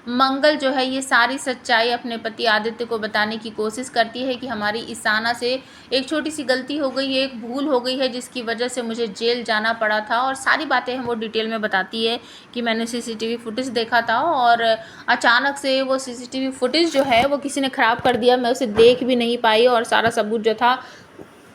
मंगल जो है ये सारी सच्चाई अपने पति आदित्य को बताने की कोशिश करती है कि हमारी ईशाना से एक छोटी सी गलती हो गई है, एक भूल हो गई है जिसकी वजह से मुझे जेल जाना पड़ा था, और सारी बातें हम वो डिटेल में बताती है कि मैंने सीसीटीवी फुटेज देखा था और अचानक से वो सीसीटीवी फुटेज जो है वो किसी ने ख़राब कर दिया, मैं उसे देख भी नहीं पाई और सारा सबूत जो था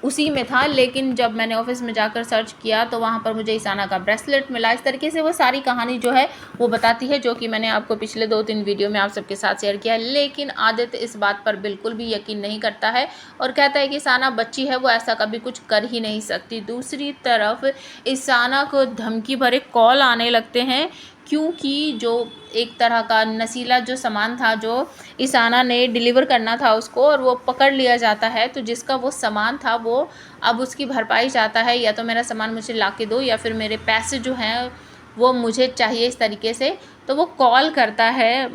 उसी में था। लेकिन जब मैंने ऑफिस में जाकर सर्च किया तो वहाँ पर मुझे ईशाना का ब्रेसलेट मिला। इस तरीके से वो सारी कहानी जो है वो बताती है, जो कि मैंने आपको पिछले 2-3 वीडियो में आप सबके साथ शेयर किया है। लेकिन आदित्य इस बात पर बिल्कुल भी यकीन नहीं करता है और कहता है कि ईशाना बच्ची है, वो ऐसा कभी कुछ कर ही नहीं सकती। दूसरी तरफ ईशाना को धमकी भरे कॉल आने लगते हैं, क्योंकि जो एक तरह का नशीला जो सामान था जो ईशाना ने डिलीवर करना था उसको, और वो पकड़ लिया जाता है। तो जिसका वो सामान था वो अब उसकी भरपाई चाहता है, या तो मेरा सामान मुझे ला के दो या फिर मेरे पैसे जो हैं वो मुझे चाहिए, इस तरीके से। तो वो कॉल करता है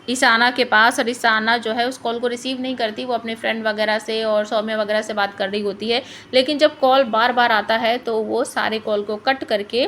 ईशाना के पास और ईशाना जो है उस कॉल को रिसीव नहीं करती, वो अपने फ्रेंड वगैरह से और सौम्य वगैरह से बात कर रही होती है। लेकिन जब कॉल बार बार आता है तो वो सारे कॉल को कट करके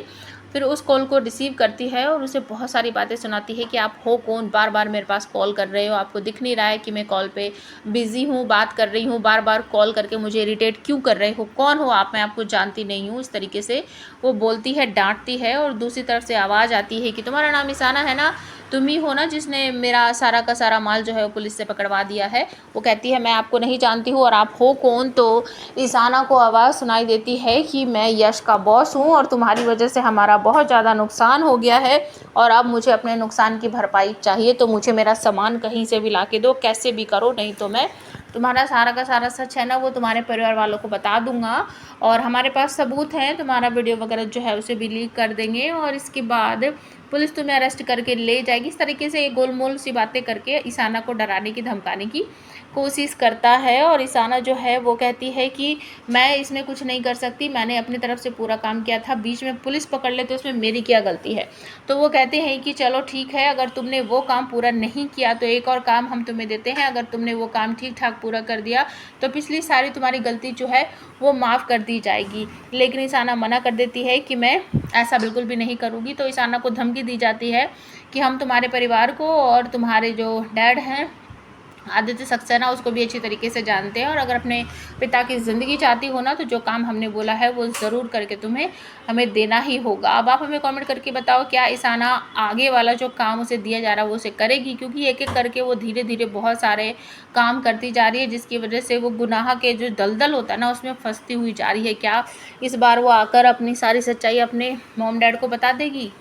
फिर उस कॉल को रिसीव करती है और उसे बहुत सारी बातें सुनाती है कि आप हो कौन, बार बार मेरे पास कॉल कर रहे हो, आपको दिख नहीं रहा है कि मैं कॉल पे बिज़ी हूँ, बात कर रही हूँ, बार बार कॉल करके मुझे इरिटेट क्यों कर रहे हो, कौन हो आप, मैं आपको जानती नहीं हूँ। इस तरीके से वो बोलती है, डांटती है। और दूसरी तरफ से आवाज़ आती है कि तुम्हारा नाम ईशाना है ना, तुम ही हो ना जिसने मेरा सारा का सारा माल जो है वो पुलिस से पकड़वा दिया है। वो कहती है मैं आपको नहीं जानती हूँ और आप हो कौन। तो ईशाना को आवाज़ सुनाई देती है कि मैं यश का बॉस हूँ और तुम्हारी वजह से हमारा बहुत ज़्यादा नुकसान हो गया है और अब मुझे अपने नुकसान की भरपाई चाहिए, तो मुझे मेरा सामान कहीं से भी ला के दो, कैसे भी करो, नहीं तो मैं तुम्हारा सारा का सारा सच है ना वो तुम्हारे परिवार वालों को बता दूंगा और हमारे पास सबूत हैं, तुम्हारा वीडियो वगैरह जो है उसे भी लीक कर देंगे और इसके बाद पुलिस तुम्हें अरेस्ट करके ले जाएगी। इस तरीके से ये गोलमोल सी बातें करके ईशाना को डराने की धमकाने की कोशिश करता है। और ईशाना जो है वो कहती है कि मैं इसमें कुछ नहीं कर सकती, मैंने अपनी तरफ से पूरा काम किया था, बीच में पुलिस पकड़ ले तो उसमें मेरी क्या गलती है। तो वो कहते हैं कि चलो ठीक है, अगर तुमने वो काम पूरा नहीं किया तो एक और काम हम तुम्हें देते हैं, अगर तुमने वो काम ठीक ठाक पूरा कर दिया तो पिछली सारी तुम्हारी गलती जो है वो माफ़ कर दी जाएगी। लेकिन ईशाना मना कर देती है कि मैं ऐसा बिल्कुल भी नहीं करूँगी। तो ईशाना को धमकी दी जाती है कि हम तुम्हारे परिवार को और तुम्हारे जो डैड हैं आदित्य सक्सेना उसको भी अच्छी तरीके से जानते हैं, और अगर अपने पिता की ज़िंदगी चाहती हो ना तो जो काम हमने बोला है वो ज़रूर करके तुम्हें हमें देना ही होगा। अब आप हमें कमेंट करके बताओ क्या ईशाना आगे वाला जो काम उसे दिया जा रहा है वो उसे करेगी, क्योंकि एक एक करके वो धीरे धीरे बहुत सारे काम करती जा रही है जिसकी वजह से वो गुनाह के जो दलदल होता है ना उसमें फंसती हुई जा रही है। क्या इस बार वो आकर अपनी सारी सच्चाई अपने मॉम डैड को बता देगी?